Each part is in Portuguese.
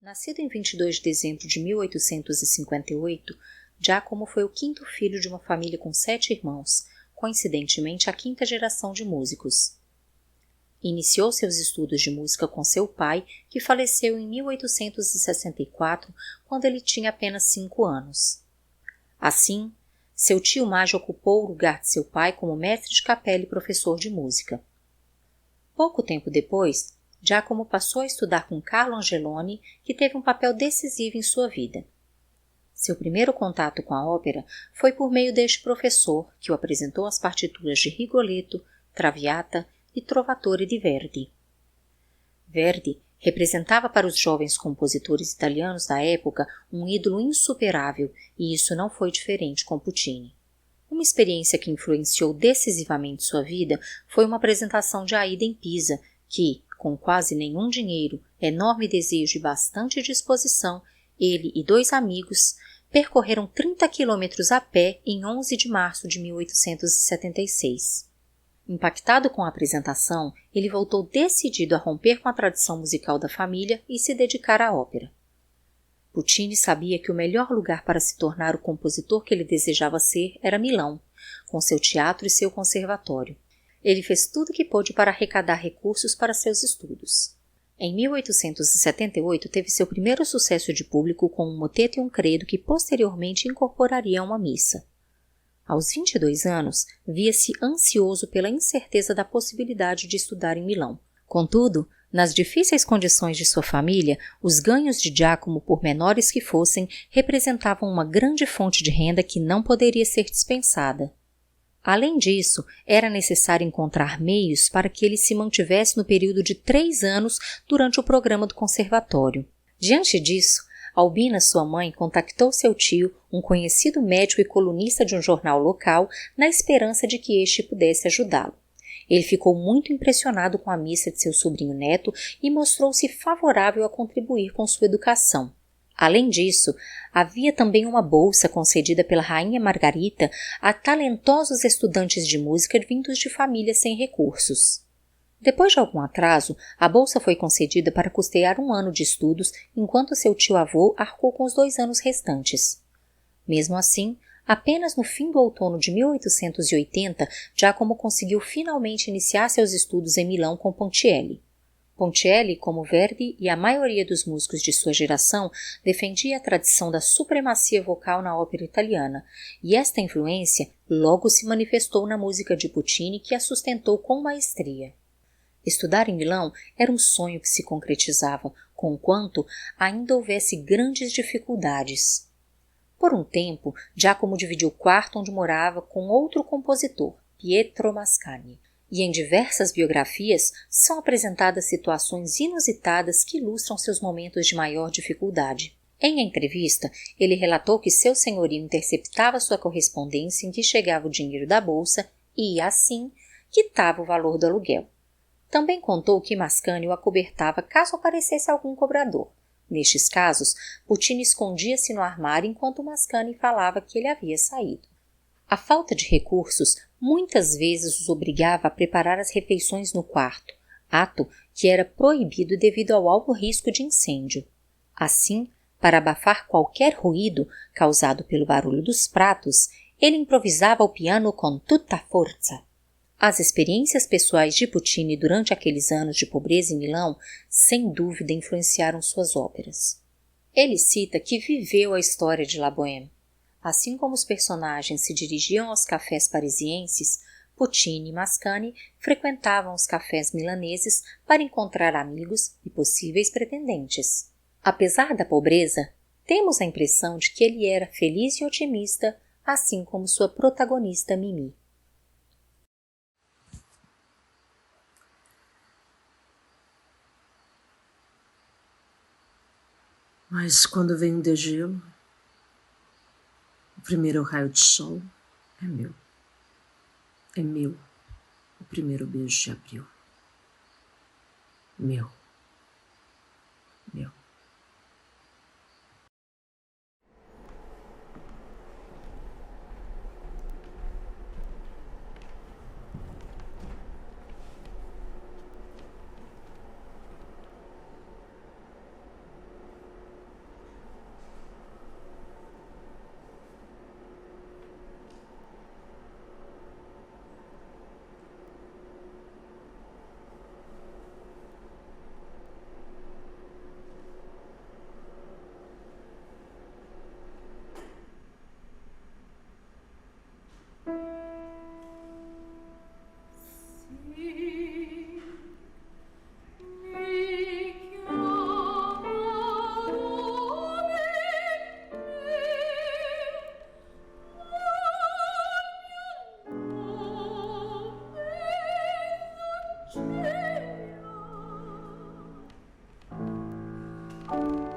Nascido em 22 de dezembro de 1858, Giacomo foi o quinto filho de uma família com 7 irmãos, coincidentemente a quinta geração de músicos. Iniciou seus estudos de música com seu pai, que faleceu em 1864, quando ele tinha apenas 5 anos. Assim, seu tio Maggio ocupou o lugar de seu pai como mestre de capela e professor de música. Pouco tempo depois, Giacomo passou a estudar com Carlo Angeloni, que teve um papel decisivo em sua vida. Seu primeiro contato com a ópera foi por meio deste professor, que o apresentou às partituras de Rigoletto, Traviata e Trovatore di Verdi. Verdi representava para os jovens compositores italianos da época um ídolo insuperável, e isso não foi diferente com Puccini. Uma experiência que influenciou decisivamente sua vida foi uma apresentação de Aida em Pisa, que, com quase nenhum dinheiro, enorme desejo e bastante disposição, ele e 2 amigos percorreram 30 quilômetros a pé em 11 de março de 1876. Impactado com a apresentação, ele voltou decidido a romper com a tradição musical da família e se dedicar à ópera. Puccini sabia que o melhor lugar para se tornar o compositor que ele desejava ser era Milão, com seu teatro e seu conservatório. Ele fez tudo o que pôde para arrecadar recursos para seus estudos. Em 1878 teve seu primeiro sucesso de público com um moteto e um credo que posteriormente incorporaria a uma missa. Aos 22 anos, via-se ansioso pela incerteza da possibilidade de estudar em Milão. Contudo, nas difíceis condições de sua família, os ganhos de Giacomo, por menores que fossem, representavam uma grande fonte de renda que não poderia ser dispensada. Além disso, era necessário encontrar meios para que ele se mantivesse no período de 3 anos durante o programa do conservatório. Diante disso, Albina, sua mãe, contactou seu tio, um conhecido médico e colunista de um jornal local, na esperança de que este pudesse ajudá-lo. Ele ficou muito impressionado com a missa de seu sobrinho neto e mostrou-se favorável a contribuir com sua educação. Além disso, havia também uma bolsa concedida pela Rainha Margarita a talentosos estudantes de música vindos de famílias sem recursos. Depois de algum atraso, a bolsa foi concedida para custear 1 ano de estudos, enquanto seu tio-avô arcou com os 2 anos restantes. Mesmo assim, apenas no fim do outono de 1880, Giacomo conseguiu finalmente iniciar seus estudos em Milão com Ponchielli. Ponchielli, como Verdi e a maioria dos músicos de sua geração, defendia a tradição da supremacia vocal na ópera italiana, e esta influência logo se manifestou na música de Puccini, que a sustentou com maestria. Estudar em Milão era um sonho que se concretizava, conquanto ainda houvesse grandes dificuldades. Por um tempo, Giacomo dividiu o quarto onde morava com outro compositor, Pietro Mascagni, e em diversas biografias são apresentadas situações inusitadas que ilustram seus momentos de maior dificuldade. Em entrevista, ele relatou que seu senhorio interceptava sua correspondência em que chegava o dinheiro da bolsa e, assim, quitava o valor do aluguel. Também contou que Mascagni o acobertava caso aparecesse algum cobrador. Nestes casos, Puccini escondia-se no armário enquanto Mascagni falava que ele havia saído. A falta de recursos muitas vezes os obrigava a preparar as refeições no quarto, ato que era proibido devido ao alto risco de incêndio. Assim, para abafar qualquer ruído causado pelo barulho dos pratos, ele improvisava ao piano com tutta forza. As experiências pessoais de Puccini durante aqueles anos de pobreza em Milão, sem dúvida influenciaram suas óperas. Ele cita que viveu a história de La Bohème. Assim como os personagens se dirigiam aos cafés parisienses, Puccini e Mascagni frequentavam os cafés milaneses para encontrar amigos e possíveis pretendentes. Apesar da pobreza, temos a impressão de que ele era feliz e otimista, assim como sua protagonista Mimi. Mas quando vem um degelo, o primeiro raio de sol é meu. É meu o primeiro beijo de abril. Meu. Meu. Onde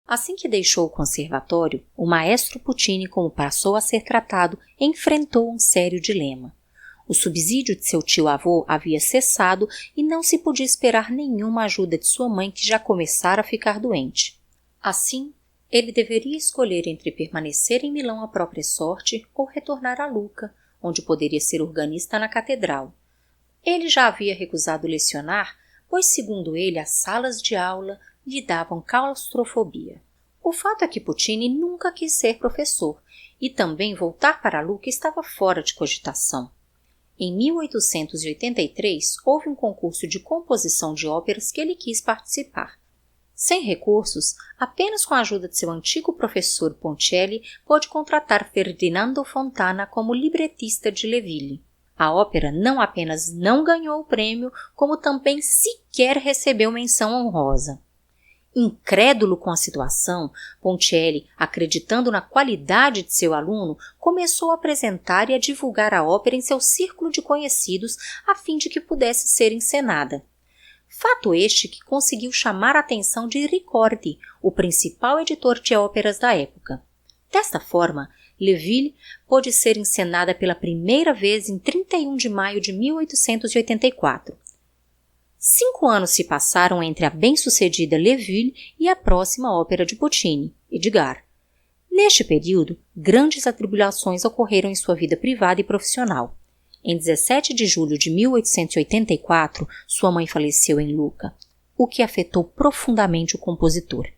Assim que deixou o conservatório, o maestro Puccini, como passou a ser tratado, enfrentou um sério dilema. O subsídio de seu tio-avô havia cessado e não se podia esperar nenhuma ajuda de sua mãe, que já começara a ficar doente. Assim, ele deveria escolher entre permanecer em Milão à própria sorte ou retornar a Lucca, onde poderia ser organista na catedral. Ele já havia recusado lecionar, pois, segundo ele, as salas de aula lhe davam claustrofobia. O fato é que Puccini nunca quis ser professor, e também voltar para Lucca estava fora de cogitação. Em 1883, houve um concurso de composição de óperas que ele quis participar. Sem recursos, apenas com a ajuda de seu antigo professor Ponchielli, pôde contratar Ferdinando Fontana como libretista de Leville. A ópera não apenas não ganhou o prêmio, como também sequer recebeu menção honrosa. Incrédulo com a situação, Ponchielli, acreditando na qualidade de seu aluno, começou a apresentar e a divulgar a ópera em seu círculo de conhecidos a fim de que pudesse ser encenada. Fato este que conseguiu chamar a atenção de Ricordi, o principal editor de óperas da época. Desta forma, Leville pôde ser encenada pela primeira vez em 31 de maio de 1884. 5 anos se passaram entre a bem-sucedida Leville e a próxima ópera de Puccini, Edgar. Neste período, grandes atribulações ocorreram em sua vida privada e profissional. Em 17 de julho de 1884, sua mãe faleceu em Lucca, o que afetou profundamente o compositor.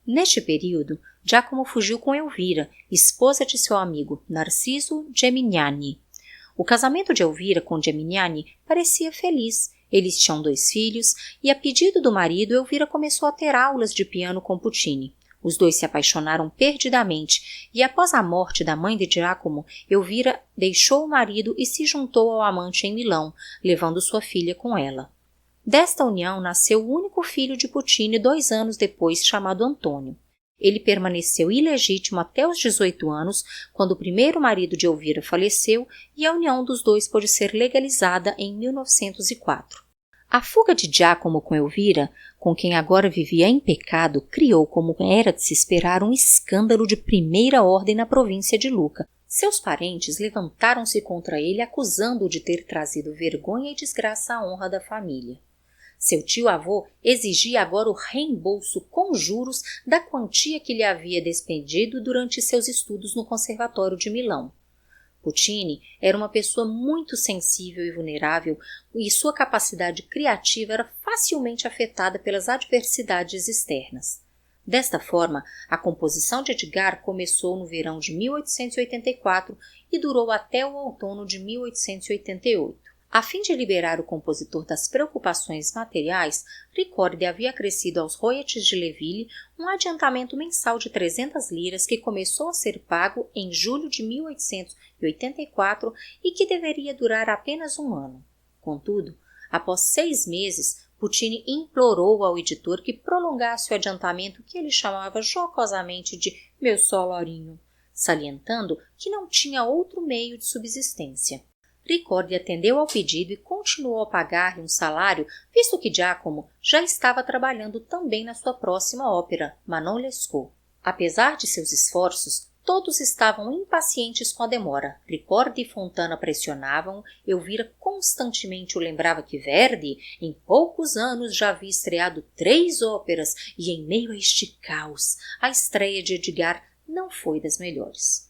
Neste período, Giacomo fugiu com Elvira, esposa de seu amigo Narciso Geminiani. O casamento de Elvira com Geminiani parecia feliz. Eles tinham 2 filhos e, a pedido do marido, Elvira começou a ter aulas de piano com Puccini. Os dois se apaixonaram perdidamente e, após a morte da mãe de Giacomo, Elvira deixou o marido e se juntou ao amante em Milão, levando sua filha com ela. Desta união nasceu o único filho de Puccini 2 anos depois, chamado Antônio. Ele permaneceu ilegítimo até os 18 anos, quando o primeiro marido de Elvira faleceu e a união dos dois pôde ser legalizada em 1904. A fuga de Giacomo com Elvira, com quem agora vivia em pecado, criou, como era de se esperar, um escândalo de primeira ordem na província de Lucca. Seus parentes levantaram-se contra ele, acusando-o de ter trazido vergonha e desgraça à honra da família. Seu tio-avô exigia agora o reembolso com juros da quantia que lhe havia despendido durante seus estudos no Conservatório de Milão. Puccini era uma pessoa muito sensível e vulnerável e sua capacidade criativa era facilmente afetada pelas adversidades externas. Desta forma, a composição de Edgar começou no verão de 1884 e durou até o outono de 1888. A fim de liberar o compositor das preocupações materiais, Ricordi havia acrescido aos royalties de Leville um adiantamento mensal de 300 liras que começou a ser pago em julho de 1884 e que deveria durar apenas 1 ano. Contudo, após 6 meses, Puccini implorou ao editor que prolongasse o adiantamento, que ele chamava jocosamente de «meu solorinho», salientando que não tinha outro meio de subsistência. Ricordi atendeu ao pedido e continuou a pagar-lhe um salário, visto que Giacomo já estava trabalhando também na sua próxima ópera, Manon Lescaut. Apesar de seus esforços, todos estavam impacientes com a demora. Ricordi e Fontana pressionavam, Elvira constantemente o lembrava que Verdi, em poucos anos, já havia estreado 3 óperas e, em meio a este caos, a estreia de Edgar não foi das melhores.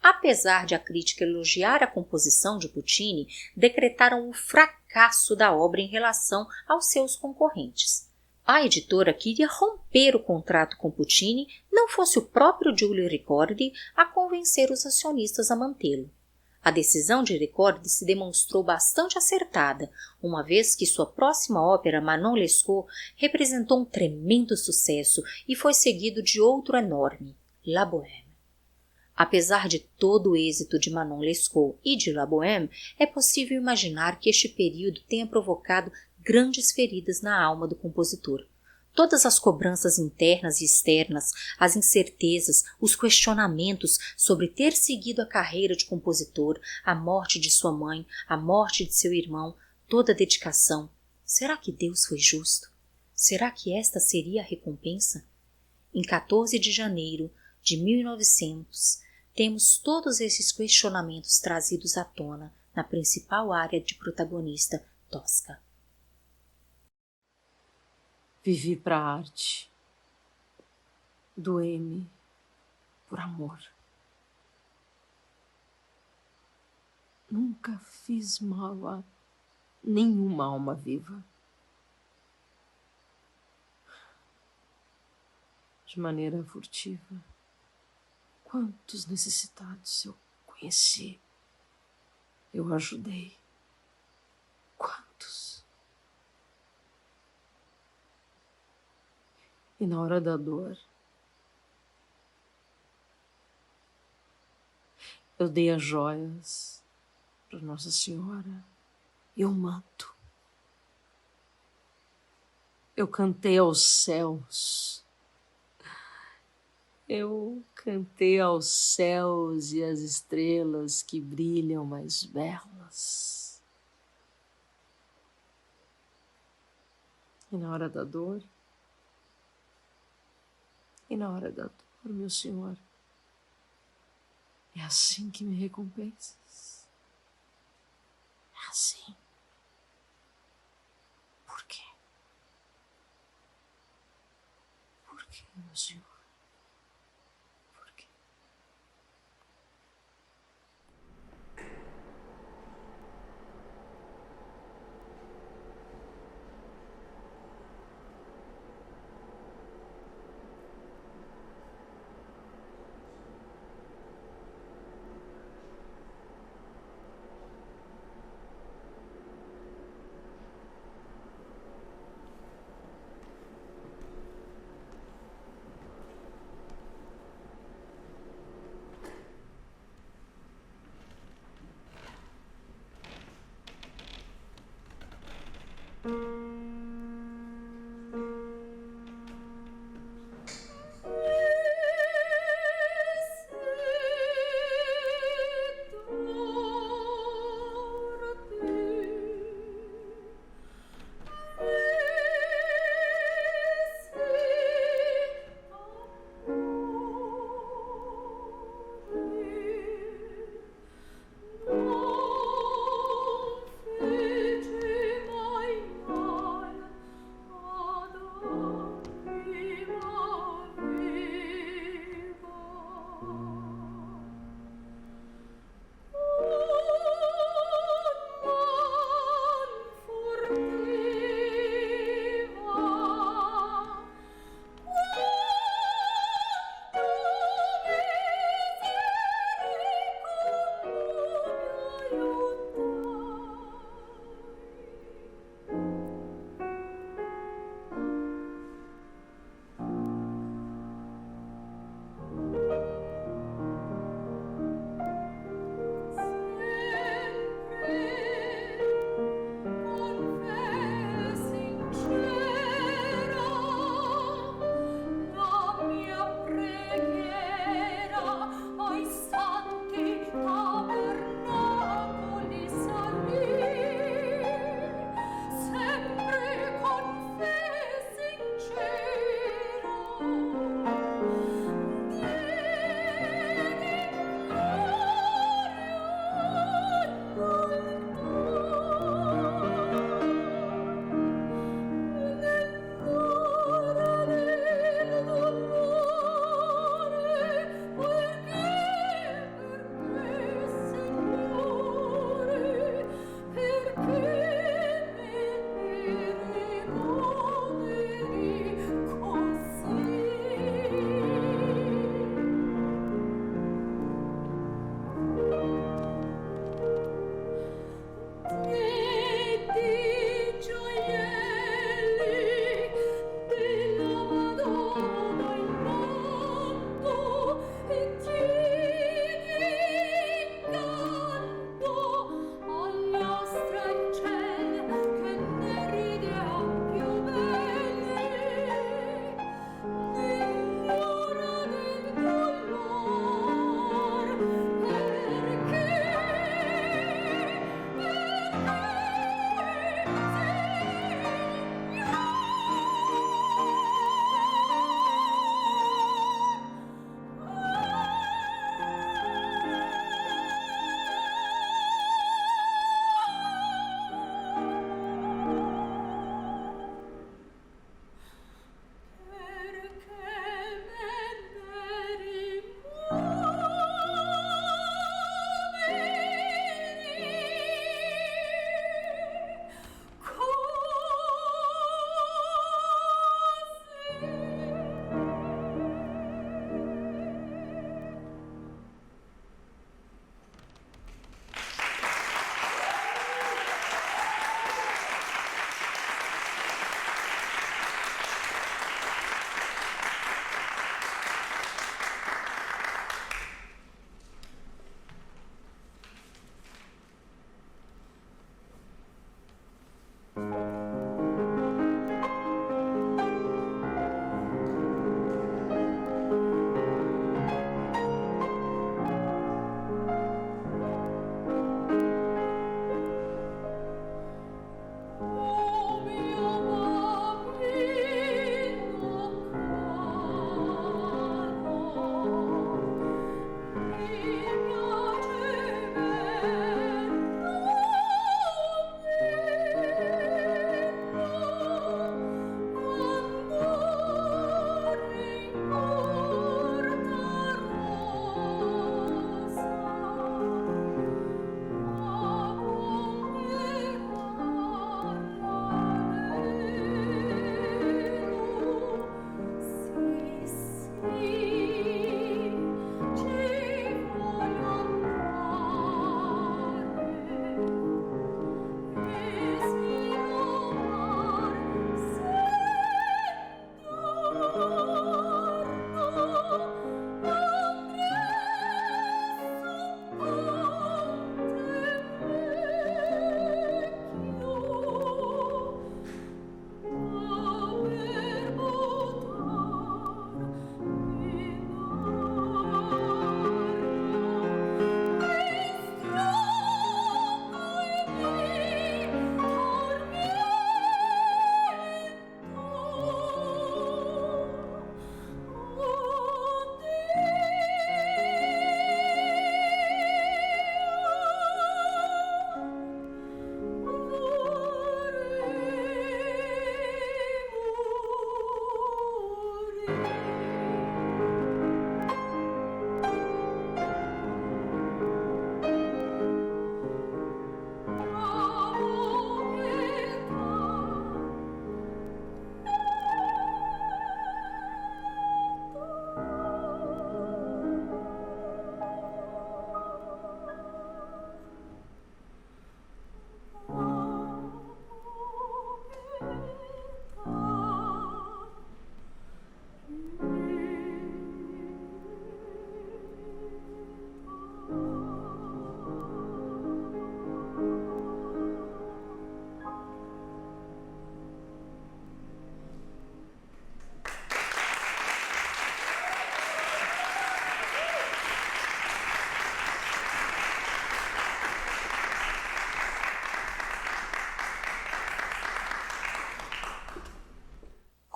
Apesar de a crítica elogiar a composição de Puccini, decretaram o fracasso da obra em relação aos seus concorrentes. A editora queria romper o contrato com Puccini, não fosse o próprio Giulio Ricordi a convencer os acionistas a mantê-lo. A decisão de Ricordi se demonstrou bastante acertada, uma vez que sua próxima ópera, Manon Lescaut, representou um tremendo sucesso e foi seguido de outro enorme, La Bohème. Apesar de todo o êxito de Manon Lescaut e de La Bohème, é possível imaginar que este período tenha provocado grandes feridas na alma do compositor. Todas as cobranças internas e externas, as incertezas, os questionamentos sobre ter seguido a carreira de compositor, a morte de sua mãe, a morte de seu irmão, toda a dedicação. Será que Deus foi justo? Será que esta seria a recompensa? Em 14 de janeiro de 1900, temos todos esses questionamentos trazidos à tona na principal área de protagonista, Tosca. Vivi para a arte. Doei-me por amor. Nunca fiz mal a nenhuma alma viva. De maneira furtiva, quantos necessitados eu conheci, eu ajudei. Quantos? E na hora da dor, eu dei as joias para Nossa Senhora e o manto. Eu cantei aos céus. Eu cantei aos céus e às estrelas que brilham mais belas. E na hora da dor, meu Senhor, é assim que me recompensas? É assim? Por quê? Por quê, meu Senhor? Por quê?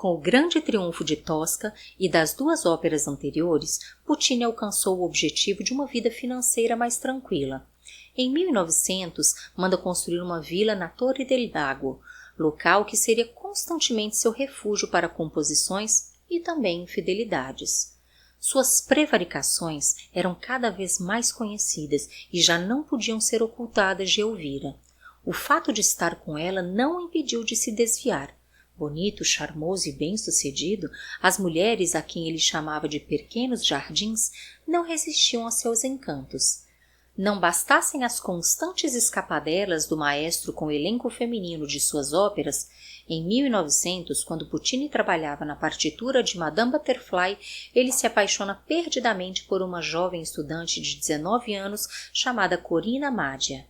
Com o grande triunfo de Tosca e das duas óperas anteriores, Puccini alcançou o objetivo de uma vida financeira mais tranquila. Em 1900, manda construir uma vila na Torre del Lago, local que seria constantemente seu refúgio para composições e também infidelidades. Suas prevaricações eram cada vez mais conhecidas e já não podiam ser ocultadas de Elvira. O fato de estar com ela não o impediu de se desviar. Bonito, charmoso e bem-sucedido, as mulheres a quem ele chamava de pequenos jardins não resistiam a seus encantos. Não bastassem as constantes escapadelas do maestro com o elenco feminino de suas óperas, em 1900, quando Puccini trabalhava na partitura de Madame Butterfly, ele se apaixona perdidamente por uma jovem estudante de 19 anos chamada Corina Madia.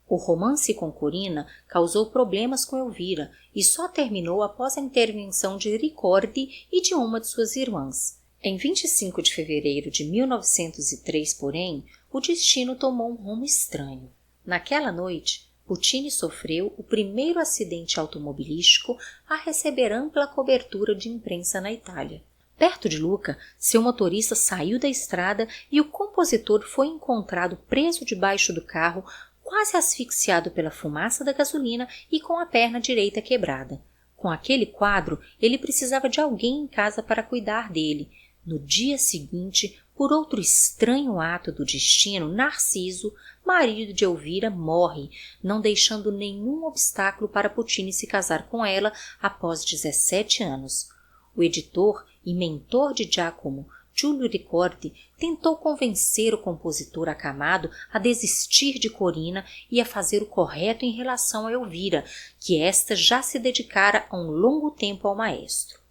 O romance com Corina causou problemas com Elvira e só terminou após a intervenção de Ricordi e de uma de suas irmãs. Em 25 de fevereiro de 1903, porém, o destino tomou um rumo estranho. Naquela noite, Puccini sofreu o primeiro acidente automobilístico a receber ampla cobertura de imprensa na Itália. Perto de Lucca, seu motorista saiu da estrada e o compositor foi encontrado preso debaixo do carro, quase asfixiado pela fumaça da gasolina e com a perna direita quebrada. Com aquele quadro, ele precisava de alguém em casa para cuidar dele. No dia seguinte, por outro estranho ato do destino, Narciso, marido de Elvira, morre, não deixando nenhum obstáculo para Puccini se casar com ela após 17 anos. O editor e mentor de Giacomo, Giulio Ricordi, tentou convencer o compositor acamado a desistir de Corina e a fazer o correto em relação a Elvira, que esta já se dedicara há um longo tempo ao maestro.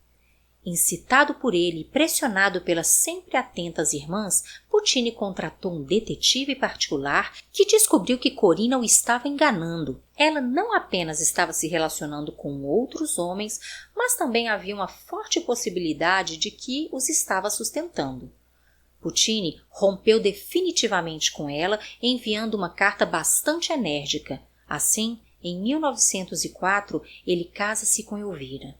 Incitado por ele e pressionado pelas sempre atentas irmãs, Puccini contratou um detetive particular que descobriu que Corina o estava enganando. Ela não apenas estava se relacionando com outros homens, mas também havia uma forte possibilidade de que os estava sustentando. Puccini rompeu definitivamente com ela, enviando uma carta bastante enérgica. Assim, em 1904, ele casa-se com Elvira.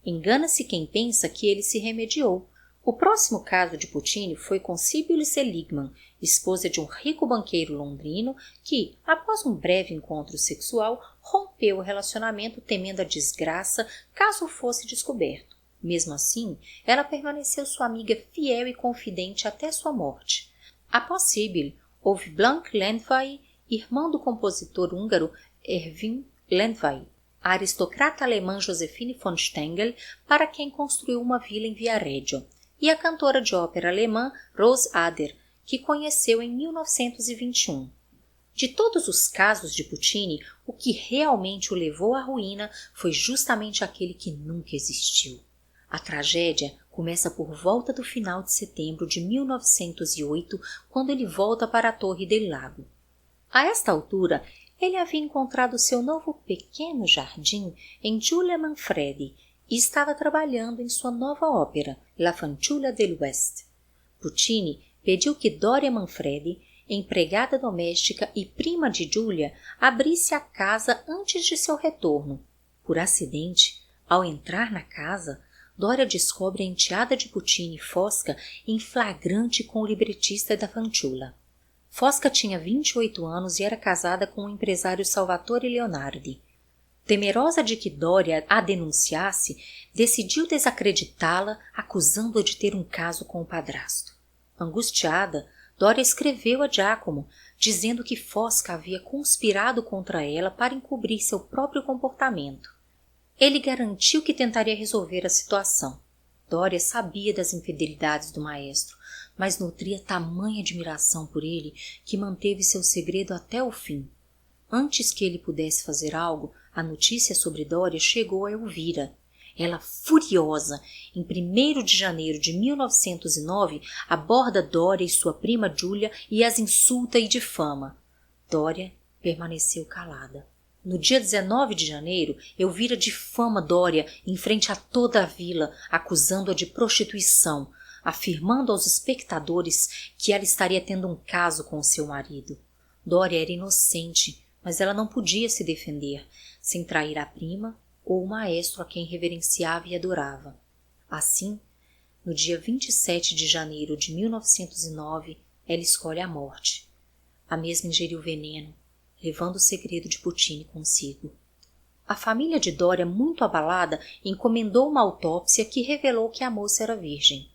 Engana-se quem pensa que ele se remediou. O próximo caso de Puccini foi com Sibylle Seligman, esposa de um rico banqueiro londrino que, após um breve encontro sexual, rompeu o relacionamento temendo a desgraça caso fosse descoberto. Mesmo assim, ela permaneceu sua amiga fiel e confidente até sua morte. Após Sibylle, houve Blank Landwehr, irmã do compositor húngaro Erwin Landwehr, a aristocrata alemã Josephine von Stengel, para quem construiu uma vila em Viareggio, e a cantora de ópera alemã Rose Ader, que conheceu em 1921. De todos os casos de Puccini, o que realmente o levou à ruína foi justamente aquele que nunca existiu. A tragédia começa por volta do final de setembro de 1908, quando ele volta para a Torre del Lago. A esta altura, ele havia encontrado seu novo pequeno jardim em Giulia Manfredi e estava trabalhando em sua nova ópera, La Fanciulla dell'Ouest. Puccini pediu que Doria Manfredi, empregada doméstica e prima de Giulia, abrisse a casa antes de seu retorno. Por acidente, ao entrar na casa, Doria descobre a enteada de Puccini, Fosca, em flagrante com o libretista da Fanciulla. Fosca tinha 28 anos e era casada com o empresário Salvatore Leonardi. Temerosa de que Doria a denunciasse, decidiu desacreditá-la, acusando-a de ter um caso com o padrasto. Angustiada, Doria escreveu a Giacomo, dizendo que Fosca havia conspirado contra ela para encobrir seu próprio comportamento. Ele garantiu que tentaria resolver a situação. Doria sabia das infidelidades do maestro, mas nutria tamanha admiração por ele que manteve seu segredo até o fim. Antes que ele pudesse fazer algo, a notícia sobre Doria chegou a Elvira. Ela, furiosa, em 1º de janeiro de 1909, aborda Doria e sua prima Giulia e as insulta e difama. Doria permaneceu calada. No dia 19 de janeiro, Elvira difama Doria em frente a toda a vila, acusando-a de prostituição, afirmando aos espectadores que ela estaria tendo um caso com seu marido. Doria era inocente, mas ela não podia se defender, sem trair a prima ou o maestro a quem reverenciava e adorava. Assim, no dia 27 de janeiro de 1909, ela escolhe a morte. A mesma ingeriu veneno, levando o segredo de Puccini consigo. A família de Doria, muito abalada, encomendou uma autópsia que revelou que a moça era virgem.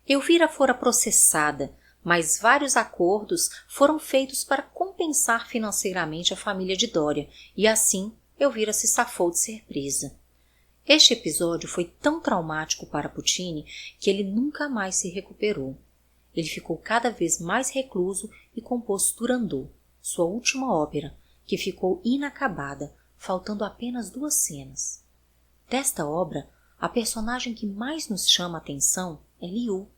Elvira fora processada, mas vários acordos foram feitos para compensar financeiramente a família de Doria, e assim Elvira se safou de ser presa. Este episódio foi tão traumático para Puccini que ele nunca mais se recuperou. Ele ficou cada vez mais recluso e compôs Turandot, sua última ópera, que ficou inacabada, faltando apenas 2 cenas. Desta obra, a personagem que mais nos chama a atenção é Liu,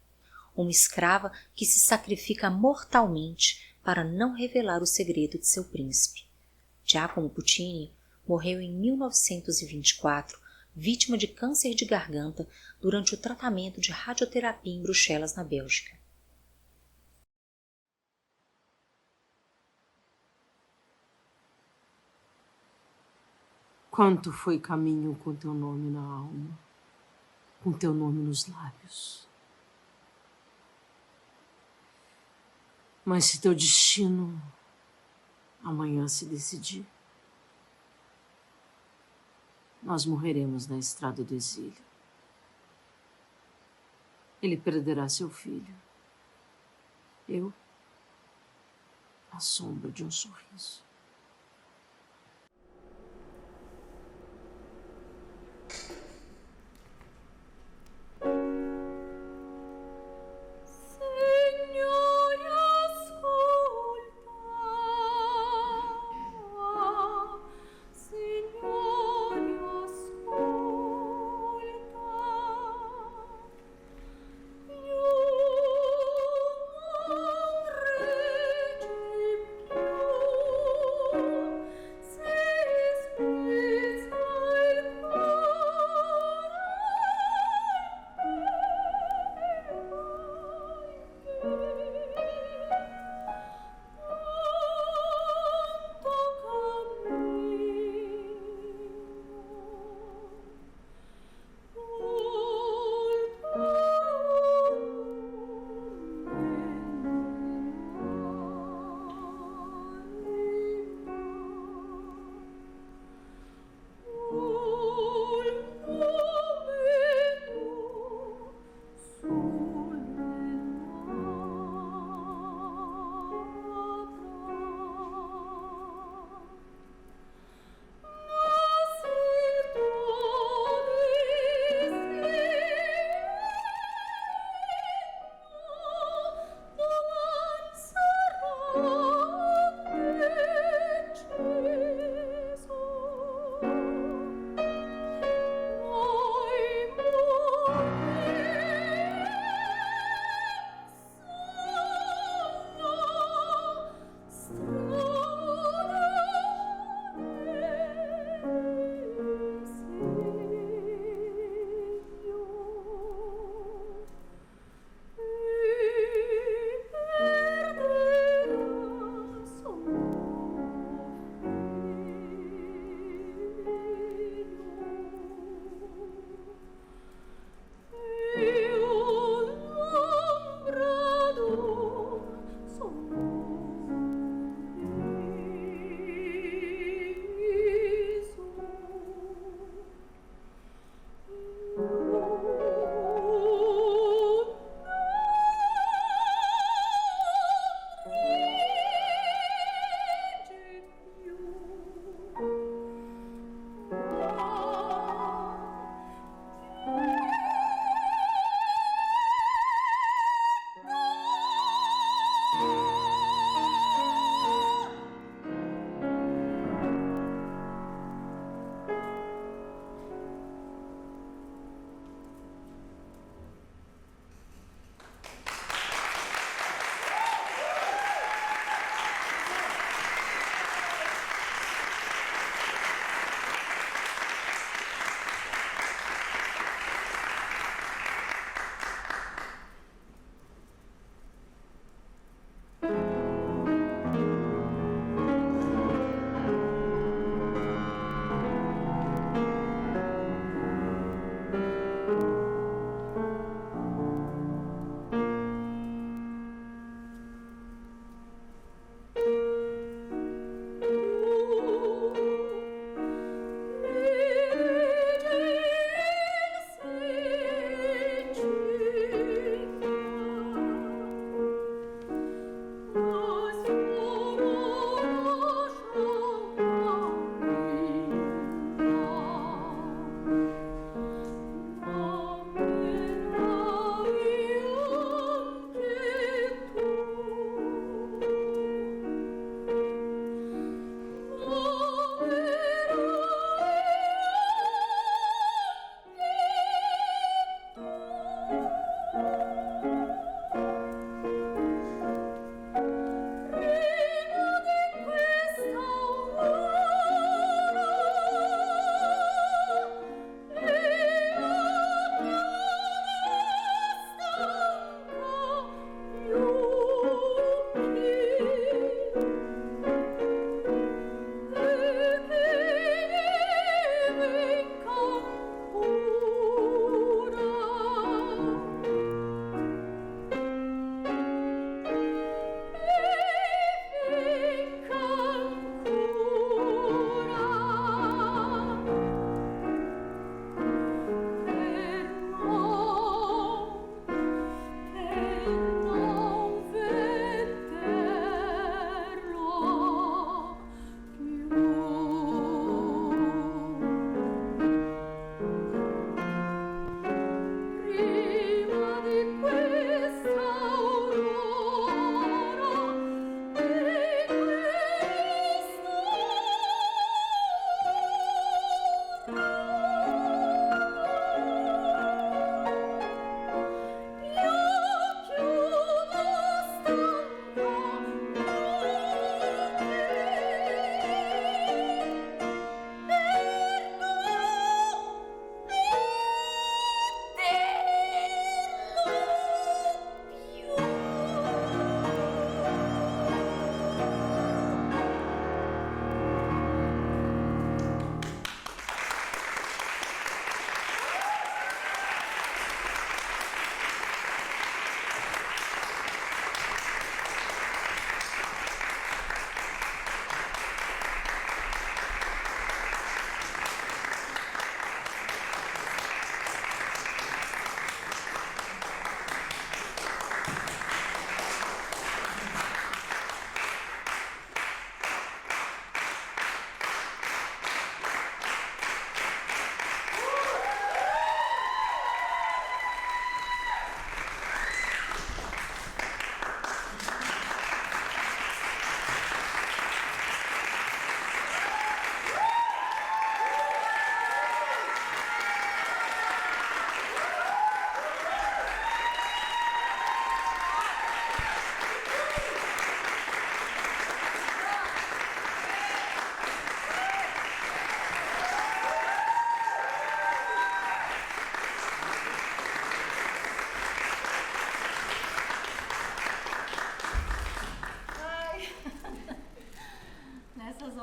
uma escrava que se sacrifica mortalmente para não revelar o segredo de seu príncipe. Giacomo Puccini morreu em 1924, vítima de câncer de garganta durante o tratamento de radioterapia em Bruxelas, na Bélgica. Quanto foi caminho com teu nome na alma, com teu nome nos lábios. Mas se teu destino amanhã se decidir, nós morreremos na estrada do exílio. Ele perderá seu filho. Eu, a sombra de um sorriso.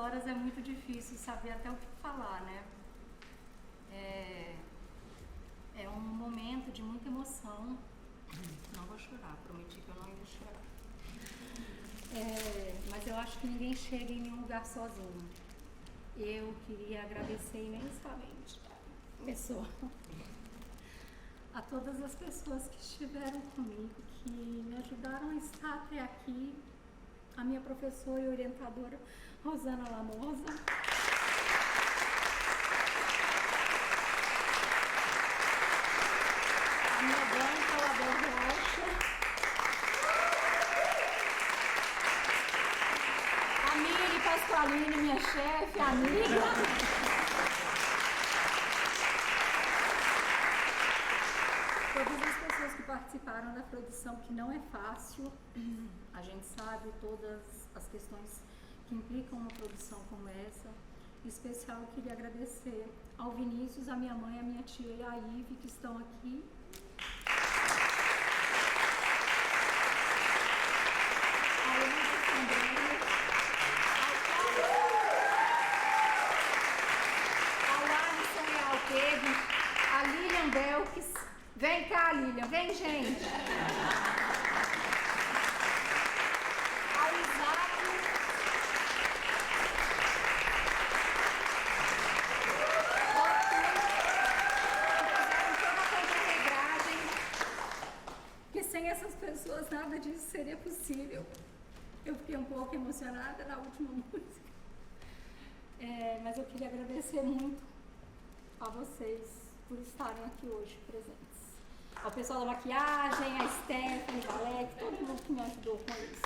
horas é muito difícil saber até o que falar, né? É um momento de muita emoção. Não vou chorar, prometi que eu não ia chorar. Mas eu acho que ninguém chega em nenhum lugar sozinho. Eu queria agradecer imensamente, pessoa, a todas as pessoas que estiveram comigo, que me ajudaram a estar até aqui, a minha professora e orientadora Rosana Lamosa, a minha banca Label Rocha, a Miri Pasqualini, minha chefe, amiga. Todas as pessoas que participaram da produção, que não é fácil, a gente sabe todas as questões que implicam uma produção como essa. Em especial, eu queria agradecer ao Vinícius, a minha mãe, a minha tia e a Ive, que estão aqui. A Ana André, ao Alisson e ao Pedro, a Lilian Belkis. Vem cá, Lilian, vem, gente. Ao Isaac. Toda a contra-regragem. Porque sem essas pessoas nada disso seria possível. Eu fiquei um pouco emocionada na última música. Mas eu queria agradecer muito a vocês por estarem aqui hoje presentes. Ao pessoal da maquiagem, a Stephanie, a Alec, todo mundo que me ajudou com isso.